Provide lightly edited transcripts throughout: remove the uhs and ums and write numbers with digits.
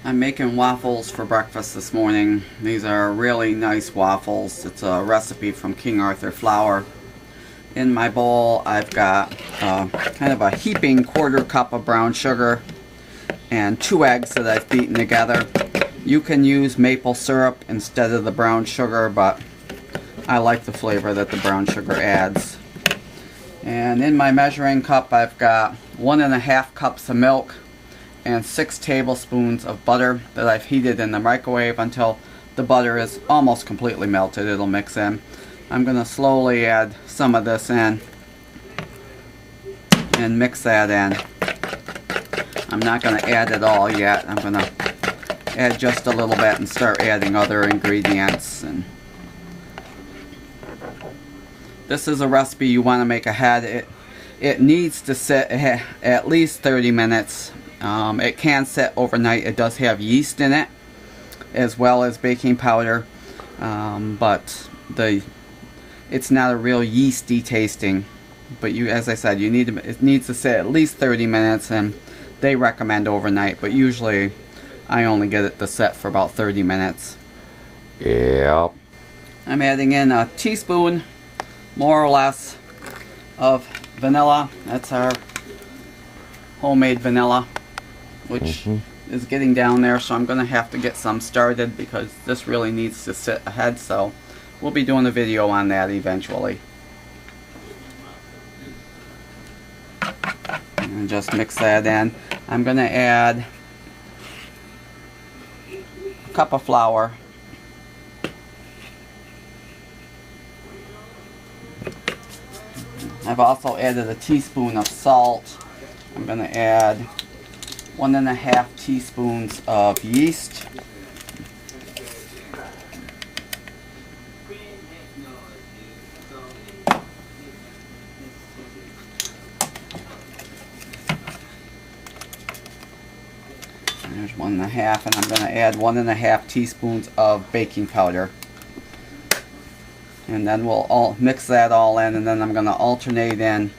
I'm making waffles for breakfast this morning. These are really nice waffles. It's a recipe from King Arthur flour. In my bowl I've got kind of a heaping quarter cup of brown sugar and 2 eggs that I've beaten together. You can use maple syrup instead of the brown sugar, but I like the flavor that the brown sugar adds. And in my measuring cup I've got 1.5 cups of milk and 6 tablespoons of butter that I've heated in the microwave until the butter is almost completely melted. It'll mix in. I'm going to slowly add some of this in and mix that in. I'm not going to add it all yet. I'm going to add just a little bit and start adding other ingredients. And this is a recipe you want to make ahead. It needs to sit at least 30 minutes. It can sit overnight. It does have yeast in it as well as baking powder, but it's not a real yeasty tasting. But as I said, it needs to sit at least 30 minutes, and they recommend overnight, but usually I only get it to set for about 30 minutes. Yep. I'm adding in a teaspoon, more or less, of vanilla. That's our homemade vanilla, which is getting down there, so I'm going to have to get some started because this really needs to sit ahead, so we'll be doing a video on that eventually. And just mix that in. I'm going to add a cup of flour, I've also added a teaspoon of salt. I'm going to add 1.5 teaspoons of yeast. And there's 1.5, and I'm going to add 1.5 teaspoons of baking powder. And then we'll all mix that all in, and then I'm going to alternate in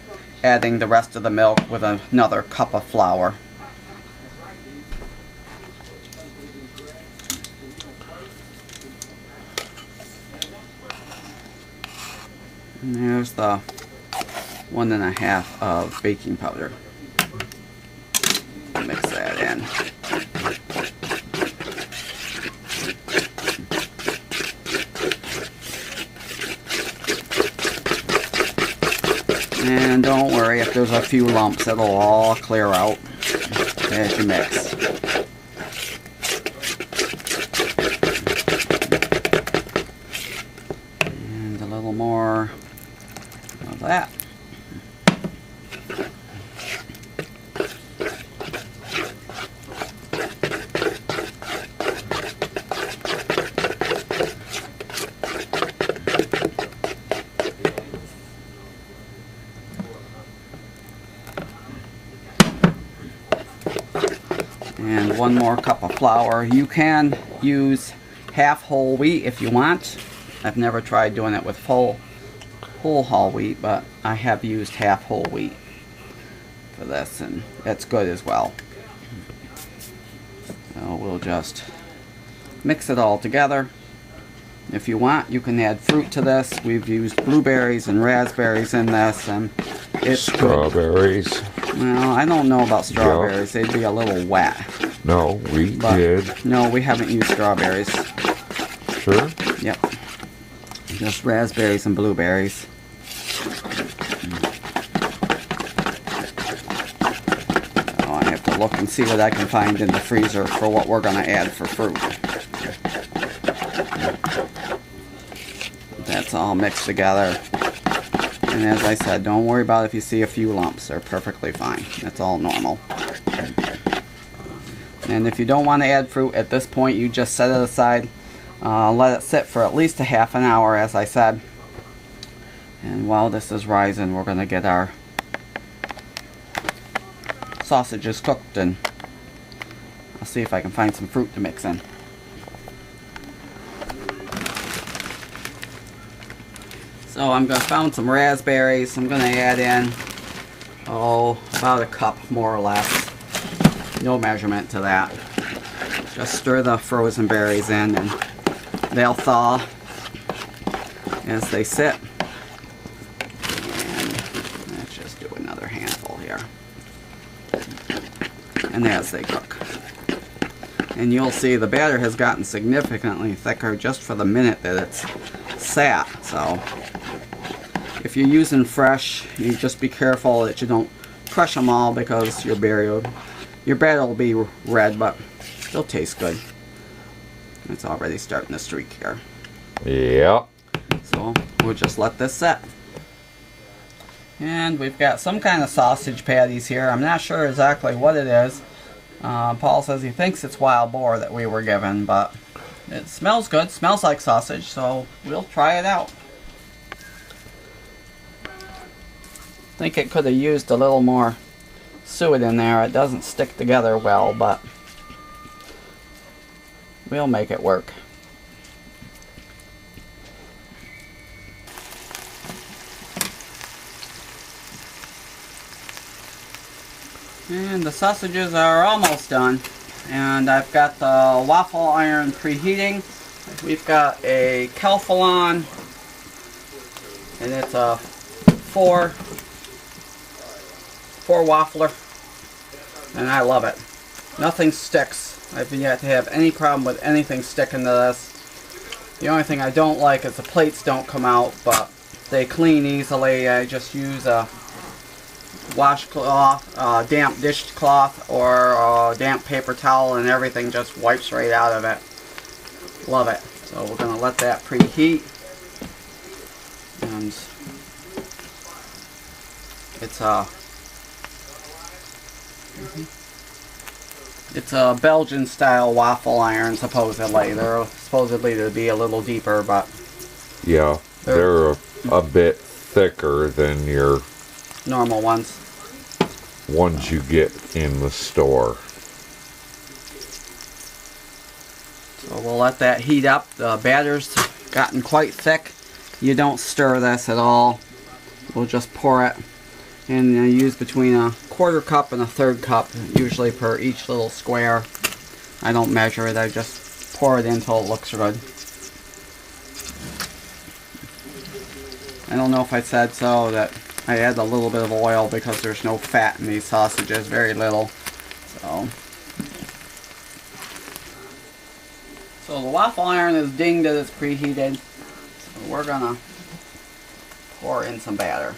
adding the rest of the milk with another cup of flour. And there's the 1.5 of baking powder. Mix that in. And don't worry if there's a few lumps, it'll all clear out as you mix. And a little more of that. And 1 more cup of flour. You can use half whole wheat if you want. I've never tried doing it with whole whole wheat, but I have used half whole wheat for this, and it's good as well. So we'll just mix it all together. If you want, you can add fruit to this. We've used blueberries and raspberries in this, and it's strawberries. Good. Well, I don't know about strawberries. Yep. They'd be a little wet. No, we did. No, we haven't used strawberries. Sure? Yep. Just raspberries and blueberries. So I have to look and see what I can find in the freezer for what we're going to add for fruit. That's all mixed together. And as I said, don't worry about if you see a few lumps. They're perfectly fine. That's all normal. And if you don't want to add fruit at this point, you just set it aside. Let it sit for at least a half an hour, as I said. And while this is rising, we're going to get our sausages cooked, and I'll see if I can find some fruit to mix in. So I'm going to found some raspberries. I'm going to add in, about a cup more or less. No measurement to that. Just stir the frozen berries in and they'll thaw as they sit. And let's just do another handful here. And as they cook. And you'll see the batter has gotten significantly thicker just for the minute that it's sat. So if you're using fresh, you just be careful that you don't crush them all, because your batter will be red, but still tastes good. It's already starting to streak here. Yep. So we'll just let this set. And we've got some kind of sausage patties here. I'm not sure exactly what it is. Paul says he thinks it's wild boar that we were given, but it smells good. Smells like sausage, so we'll try it out. I think it could have used a little more suet in there. It doesn't stick together well, but we'll make it work. And the sausages are almost done. And I've got the waffle iron preheating. We've got a Calphalon, and it's a four waffler, and I love it. Nothing sticks. I've yet to have any problem with anything sticking to this. The only thing I don't like is the plates don't come out, but they clean easily. I just use a washcloth, damp dishcloth, or a damp paper towel, and everything just wipes right out of it. Love it. So we're going to let that preheat. And it's a Belgian style waffle iron, supposedly. They're supposedly to be a little deeper, but yeah, they're a bit thicker than your normal ones you get in the store. So we'll let that heat up. The batter's gotten quite thick. You don't stir this at all. We'll just pour it, and I use between a quarter cup and a third cup, usually per each little square. I don't measure it, I just pour it in until it looks good. I don't know if I said so that I add a little bit of oil because there's no fat in these sausages, very little. So the waffle iron is dinged that it's preheated. So we're gonna pour in some batter.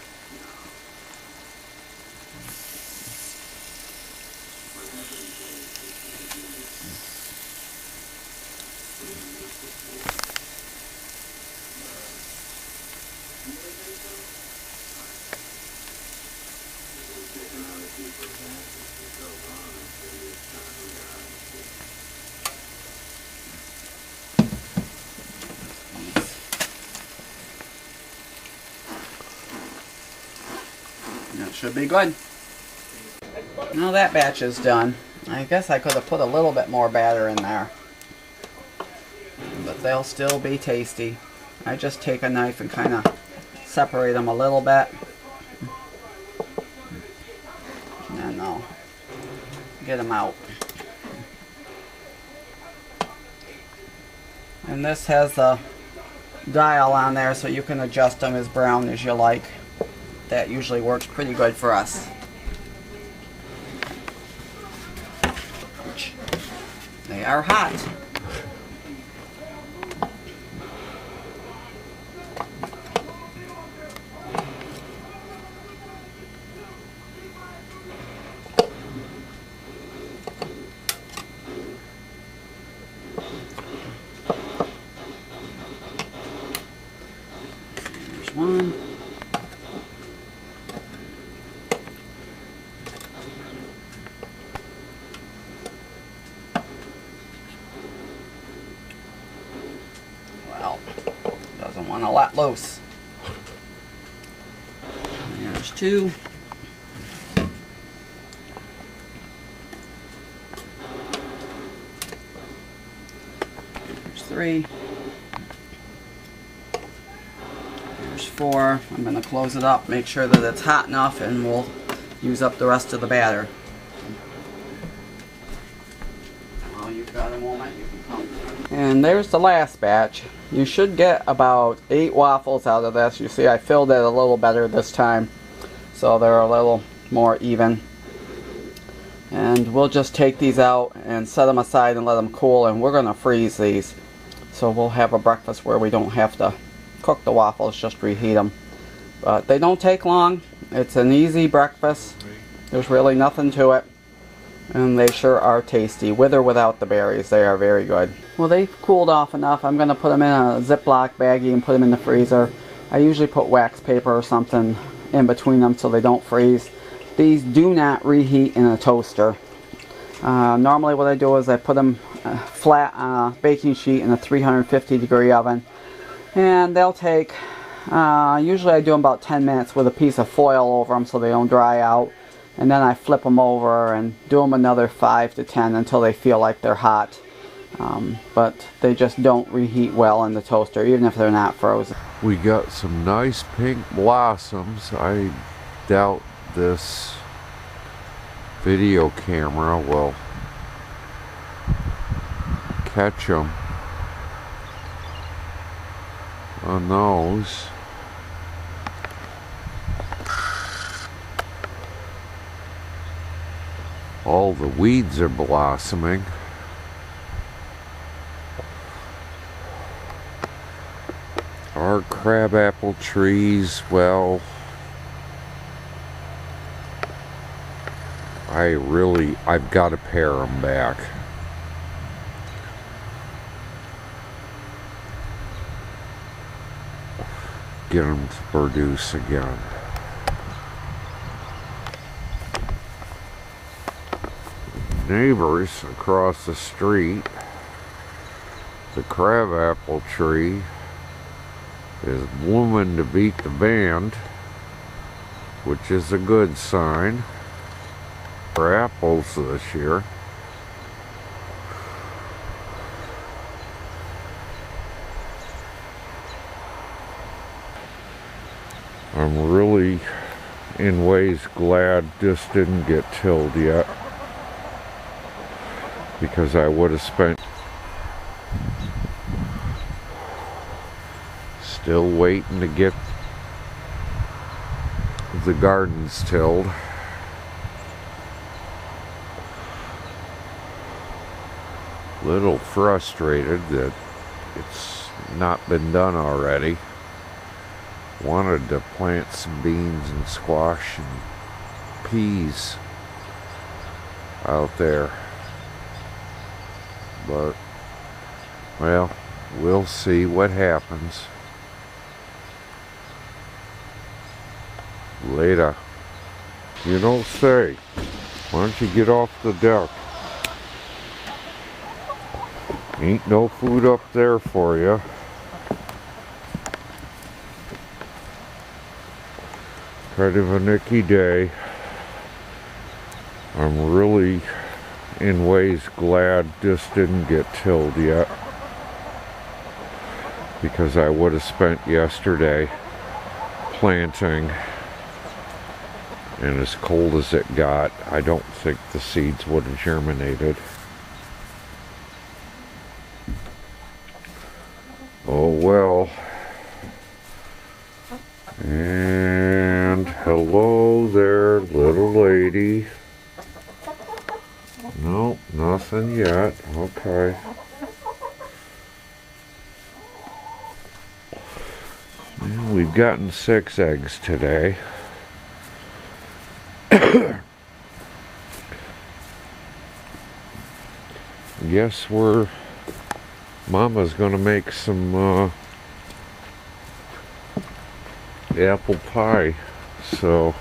That should be good. Now that batch is done. I guess I could have put a little bit more batter in there, but they'll still be tasty. I just take a knife and kind of separate them a little bit, and then I'll get them out. And this has the dial on there so you can adjust them as brown as you like. That usually works pretty good for us. They are hot. There's one. Doesn't want to let loose. And there's two. There's three. There's four. I'm going to close it up, make sure that it's hot enough, and we'll use up the rest of the batter. While you you've got a moment, you can come. And there's the last batch. You should get about 8 waffles out of this. You see I filled it a little better this time, so they're a little more even. And we'll just take these out and set them aside and let them cool, and we're going to freeze these. So we'll have a breakfast where we don't have to cook the waffles, just reheat them. But they don't take long. It's an easy breakfast. There's really nothing to it. And they sure are tasty. With or without the berries, they are very good. Well, they've cooled off enough. I'm going to put them in a Ziploc baggie and put them in the freezer. I usually put wax paper or something in between them so they don't freeze. These do not reheat in a toaster. Normally what I do is I put them flat on a baking sheet in a 350-degree oven. And they'll take, usually I do them about 10 minutes with a piece of foil over them so they don't dry out. And then I flip them over and do them another 5 to 10 until they feel like they're hot. But they just don't reheat well in the toaster, even if they're not frozen. We got some nice pink blossoms. I doubt this video camera will catch them on those. All the weeds are blossoming. Our crabapple trees, well, I've got to pare them back. Get them to produce again. Neighbors across the street, the crabapple tree is blooming to beat the band, which is a good sign for apples this year. I'm really, in ways, glad this didn't get tilled yet, because I would have spent. Still waiting to get the gardens tilled. Little frustrated that it's not been done already. Wanted to plant some beans and squash and peas out there, but well, we'll see what happens. Later. You don't say. Why don't you get off the deck? Ain't no food up there for you. Kind of a nicky day. I'm really, in ways, glad this didn't get tilled yet, because I would have spent yesterday planting, and as cold as it got, I don't think the seeds would have germinated. Oh well. And hello there, little lady. Nope, nothing yet. Okay. Well, we've gotten 6 eggs today. Guess Mama's gonna make some apple pie, so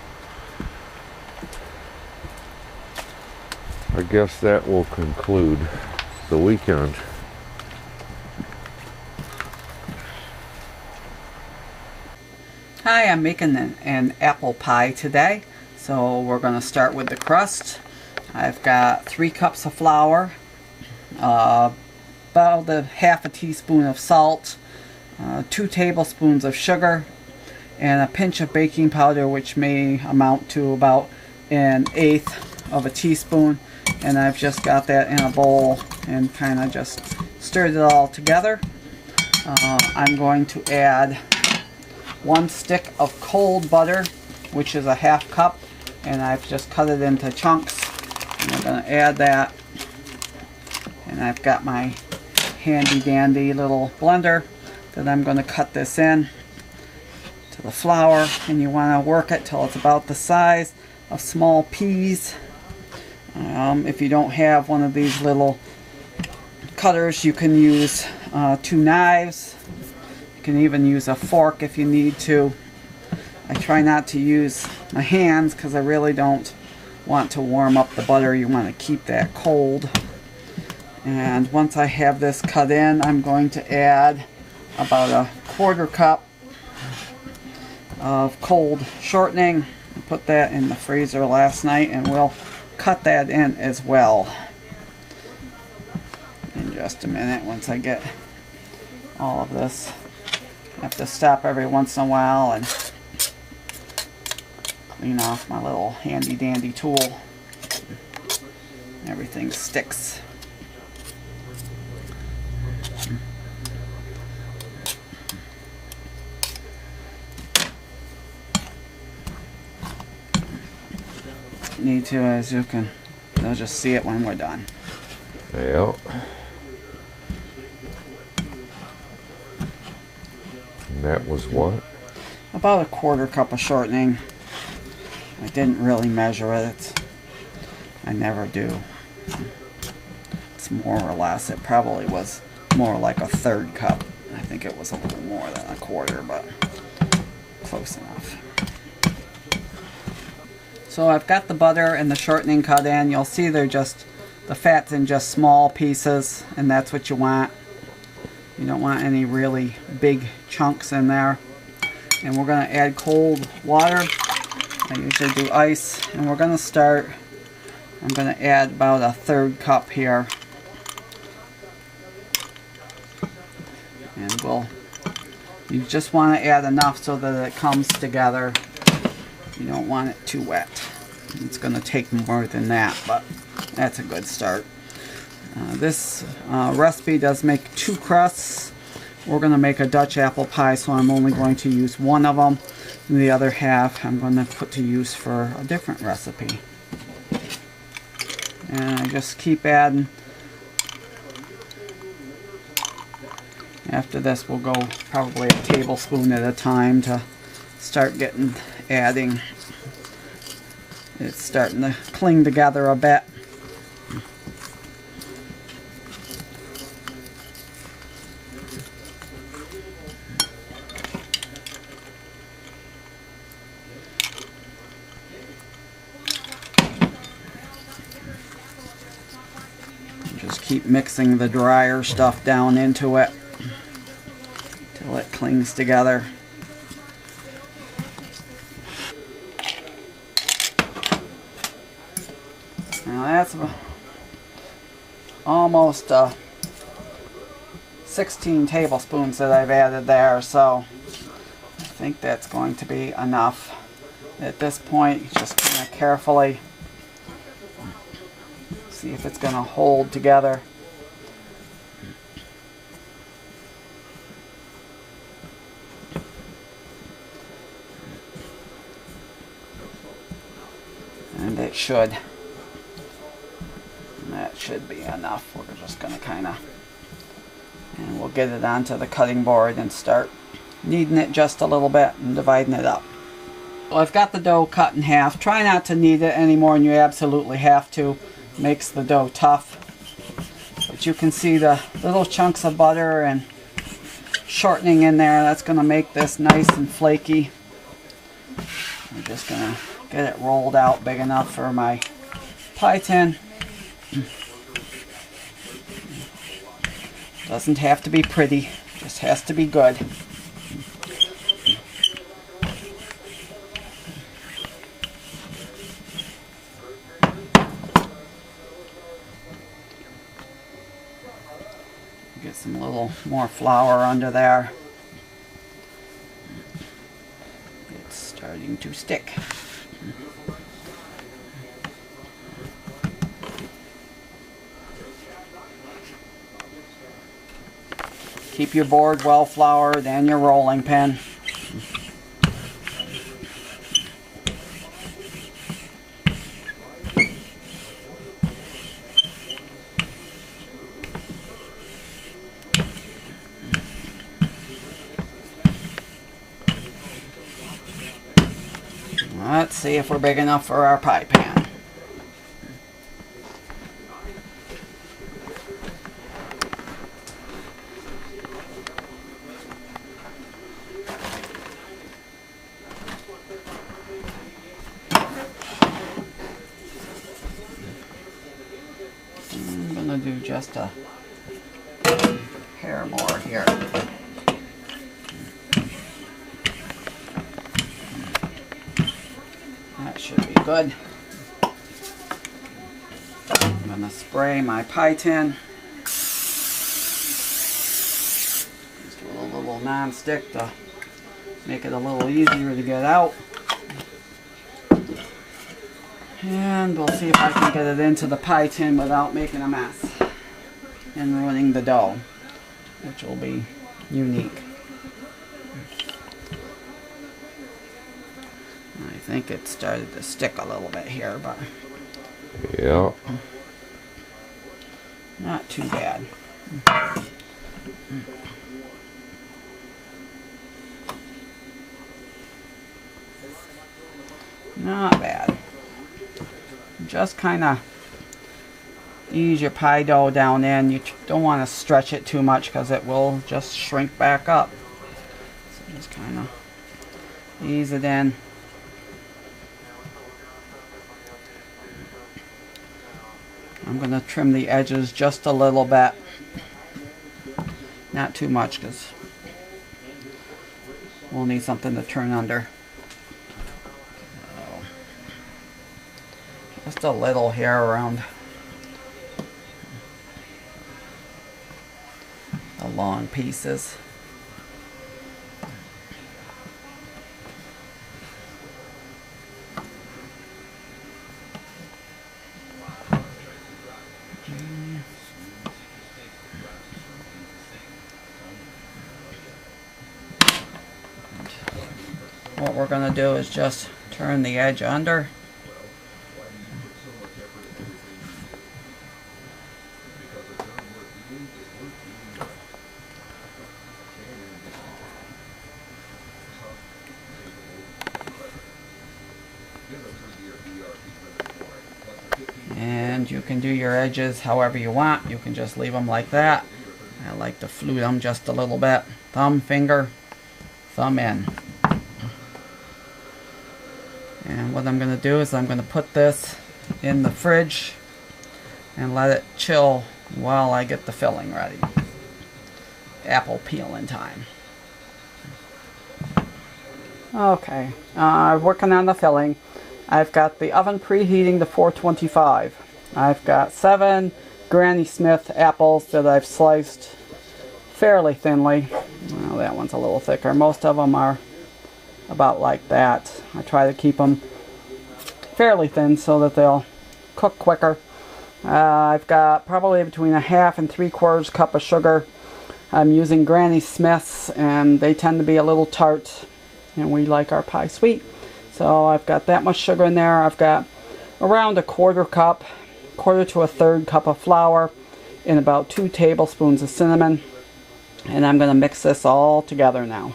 I guess that will conclude the weekend. Hi, I'm making an apple pie today. So we're going to start with the crust. I've got 3 cups of flour, about half a teaspoon of salt, 2 tablespoons of sugar, and a pinch of baking powder, which may amount to about 1/8 of a teaspoon. and I've just got that in a bowl and kind of just stirred it all together. I'm going to add 1 stick of cold butter, which is a 1/2 cup, and I've just cut it into chunks. And I'm going to add that, and I've got my handy dandy little blender that I'm going to cut this in to the flour, and you want to work it till it's about the size of small peas. If you don't have one of these little cutters, you can use 2 knives. You can even use a fork if you need to. I try not to use my hands because I really don't want to warm up the butter. You want to keep that cold. And once I have this cut in, I'm going to add about a 1/4 cup of cold shortening. I put that in the freezer last night, and we'll cut that in as well in just a minute once I get all of this. I have to stop every once in a while and clean off my little handy dandy tool. Everything sticks. Need to, as you can, you'll just see it when we're done. Yep. And that was what? About a 1/4 cup of shortening. I didn't really measure it. I never do. It's more or less. It probably was more like a 1/3 cup. I think it was a little more than a 1/4, but close enough. So I've got the butter and the shortening cut in. You'll see they're just, the fat's in just small pieces, and that's what you want. You don't want any really big chunks in there. And we're going to add cold water. I usually do ice. And we're going to start, I'm going to add about a 1/3 cup here. And you just want to add enough so that it comes together. You don't want it too wet. It's going to take more than that, but that's a good start. This recipe does make 2 crusts. We're going to make a Dutch apple pie, so I'm only going to use 1 of them. And the other half I'm going to put to use for a different recipe. And I just keep adding. After this, we'll go probably a tablespoon at a time to start adding. It's starting to cling together a bit. Just keep mixing the drier stuff down into it till it clings together. Now that's almost 16 tablespoons that I've added there, so I think that's going to be enough. At this point, just kind of carefully see if it's going to hold together. And it should. That should be enough. We're just going to kind of, and we'll get it onto the cutting board and start kneading it just a little bit and dividing it up. Well, I've got the dough cut in half. Try not to knead it any more than you absolutely have to. It makes the dough tough. But you can see the little chunks of butter and shortening in there. That's going to make this nice and flaky. I'm just going to get it rolled out big enough for my pie tin. Doesn't have to be pretty, just has to be good. Get some little more flour under there. It's starting to stick. Keep your board well floured and your rolling pin. Let's see if we're big enough for our pie pan. I'm going to do just a hair more here. That should be good. I'm going to spray my pie tin. Just a little non-stick to make it a little easier to get out. And we'll see if I can get it into the pie tin without making a mess and ruining the dough, which will be unique. I think it started to stick a little bit here, but yeah, not too bad. Not bad. Just kind of ease your pie dough down in. You don't want to stretch it too much because it will just shrink back up. So just kind of ease it in. I'm going to trim the edges just a little bit. Not too much because we'll need something to turn under. Just a little here around the long pieces. What we're going to do is just turn the edge under. And you can do your edges however you want. You can just leave them like that. I like to flute them just a little bit. Thumb, finger, thumb in. And what I'm going to do is I'm going to put this in the fridge and let it chill while I get the filling ready. Apple peeling time. Okay, working on the filling. I've got the oven preheating to 425. I've got 7 Granny Smith apples that I've sliced fairly thinly. Well, that one's a little thicker. Most of them are about like that. I try to keep them fairly thin so that they'll cook quicker. I've got probably between 1/2 and 3/4 cup of sugar. I'm using Granny Smith's and they tend to be a little tart and we like our pie sweet. So I've got that much sugar in there. I've got around 1/4 cup, 1/4 to 1/3 cup of flour and about 2 tablespoons of cinnamon. And I'm going to mix this all together now.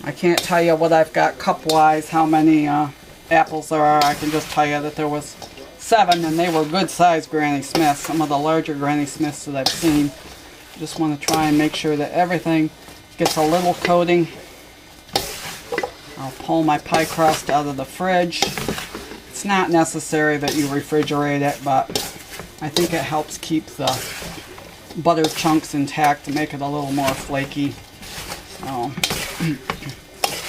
I can't tell you what I've got cup-wise, how many apples there are. I can just tell you that there was 7 and they were good-sized Granny Smiths. Some of the larger Granny Smiths that I've seen. Just want to try and make sure that everything gets a little coating. I'll pull my pie crust out of the fridge. It's not necessary that you refrigerate it, but I think it helps keep the butter chunks intact to make it a little more flaky. So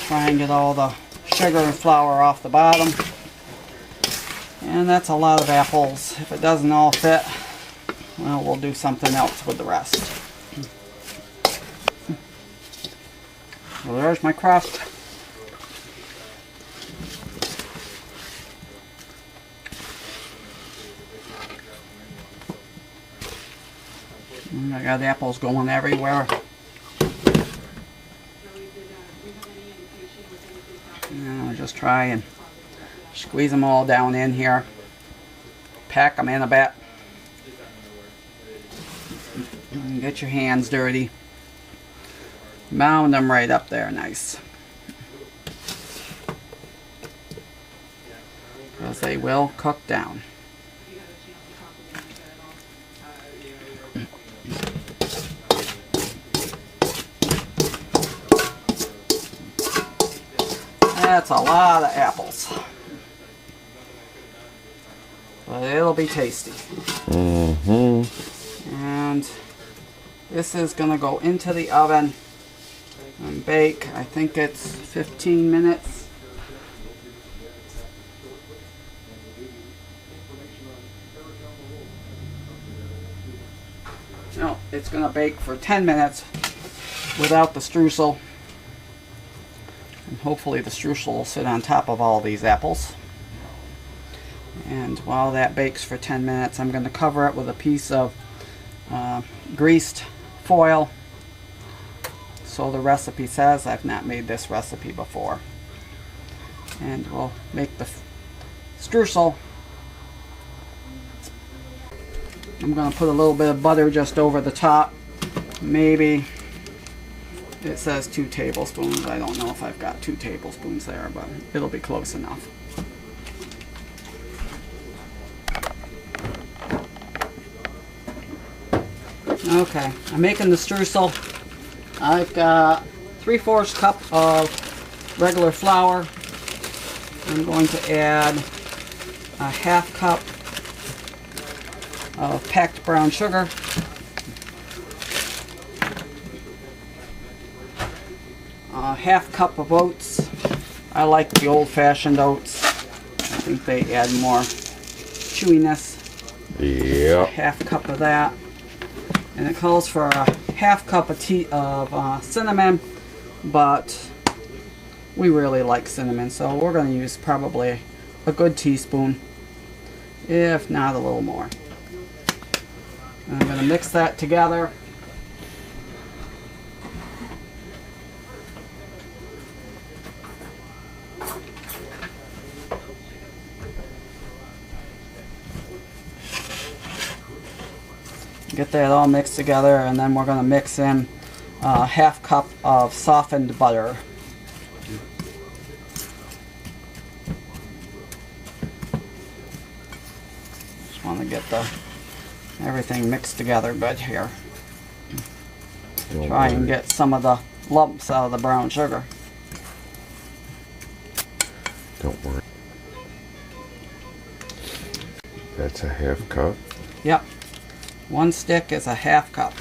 try and get all the sugar and flour off the bottom. And that's a lot of apples. If it doesn't all fit, well, we'll do something else with the rest. So there's my crust. And I got apples going everywhere. And I'll just try and squeeze them all down in here. Pack them in a bit. And get your hands dirty. Mound them right up there nice. Because they will cook down. That's a lot of apples. But it'll be tasty. And this is going to go into the oven and bake. I think it's 15 minutes. No, it's going to bake for 10 minutes without the streusel. And hopefully the streusel will sit on top of all these apples. And while that bakes for 10 minutes, I'm going to cover it with a piece of greased foil. So the recipe says. I've not made this recipe before. And we'll make the streusel. I'm going to put a little bit of butter just over the top. Maybe, it says 2 tablespoons. I don't know if I've got 2 tablespoons there, but it'll be close enough. Okay, I'm making the streusel. I've got 3/4 cup of regular flour. I'm going to add a 1/2 cup of packed brown sugar. A 1/2 cup of oats. I like the old-fashioned oats. I think they add more chewiness. Yeah. 1/2 cup of that. And it calls for a 1/2 cup of cinnamon, but we really like cinnamon, so we're going to use probably a good teaspoon, if not a little more. And I'm going to mix that together. Get that all mixed together, and then we're going to mix in a 1/2 cup of softened butter. Just want to get everything mixed together good here. Try and get some of the lumps out of the brown sugar. Don't worry. That's a 1/2 cup? Yep. 1 stick is a 1/2 cup.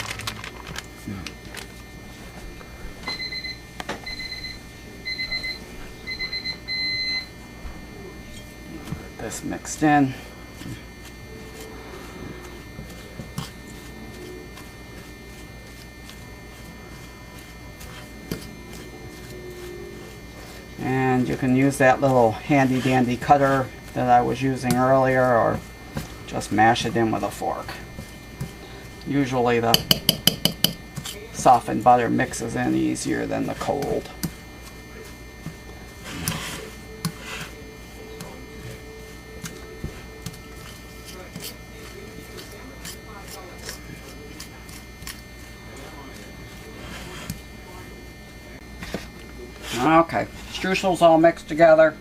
Get this mixed in. And you can use that little handy dandy cutter that I was using earlier, or just mash it in with a fork. Usually the softened butter mixes in easier than the cold. Okay, streusel's all mixed together.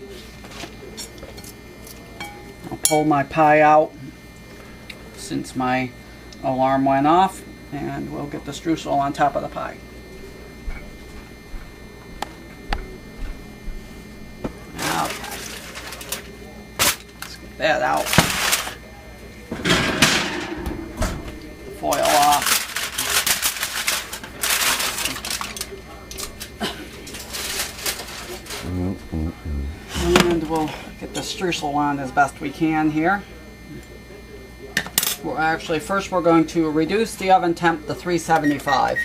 I'll pull my pie out since my alarm went off, and we'll get the streusel on top of the pie. Okay, let's get that out. Foil off. And we'll get the streusel on as best we can here. Well, actually, first we're going to reduce the oven temp to 375.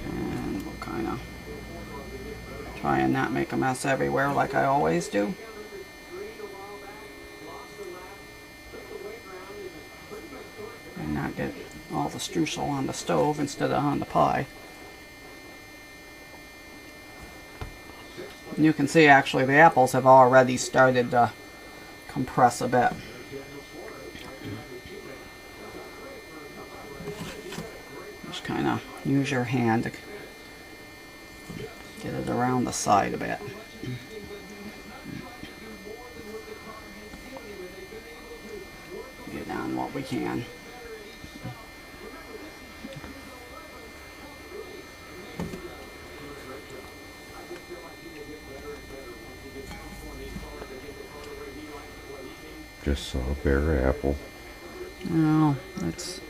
And we'll kind of try and not make a mess everywhere like I always do. not get all the streusel on the stove instead of on the pie. And you can see actually the apples have already started to compress a bit. Just kind of use your hand to get it around the side a bit. Get on what we can. Just saw a bare apple. No, it's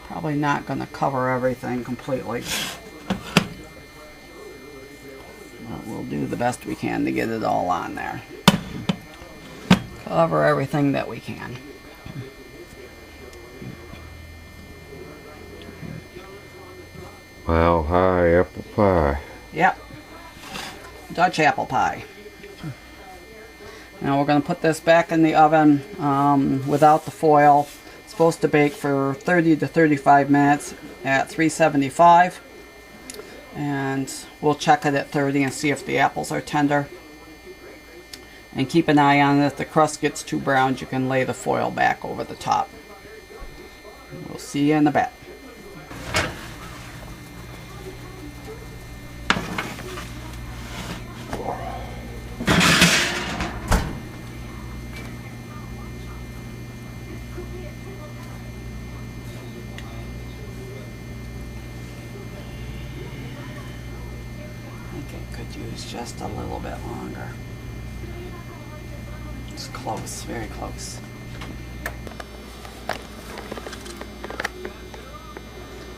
probably not going to cover everything completely. But we'll do the best we can to get it all on there. Cover everything that we can. Mile high apple pie. Yep. Dutch apple pie. Now we're going to put this back in the oven without the foil. It's supposed to bake for 30 to 35 minutes at 375. And we'll check it at 30 and see if the apples are tender. And keep an eye on it. If the crust gets too browned, you can lay the foil back over the top. We'll see you in a bit. Could use just a little bit longer. It's close, very close.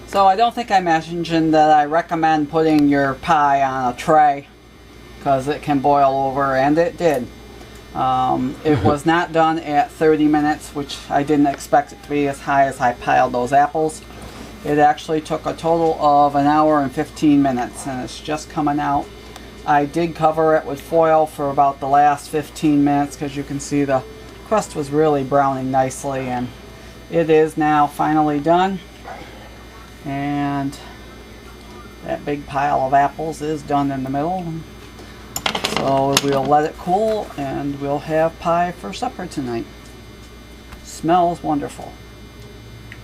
So I don't think I mentioned that I recommend putting your pie on a tray because it can boil over, and it did. It was not done at 30 minutes, which I didn't expect it to be as high as I piled those apples. It actually took a total of 1 hour and 15 minutes, and it's just coming out. I did cover it with foil for about the last 15 minutes because you can see the crust was really browning nicely, and it is now finally done. And that big pile of apples is done in the middle. So we'll let it cool and we'll have pie for supper tonight. Smells wonderful.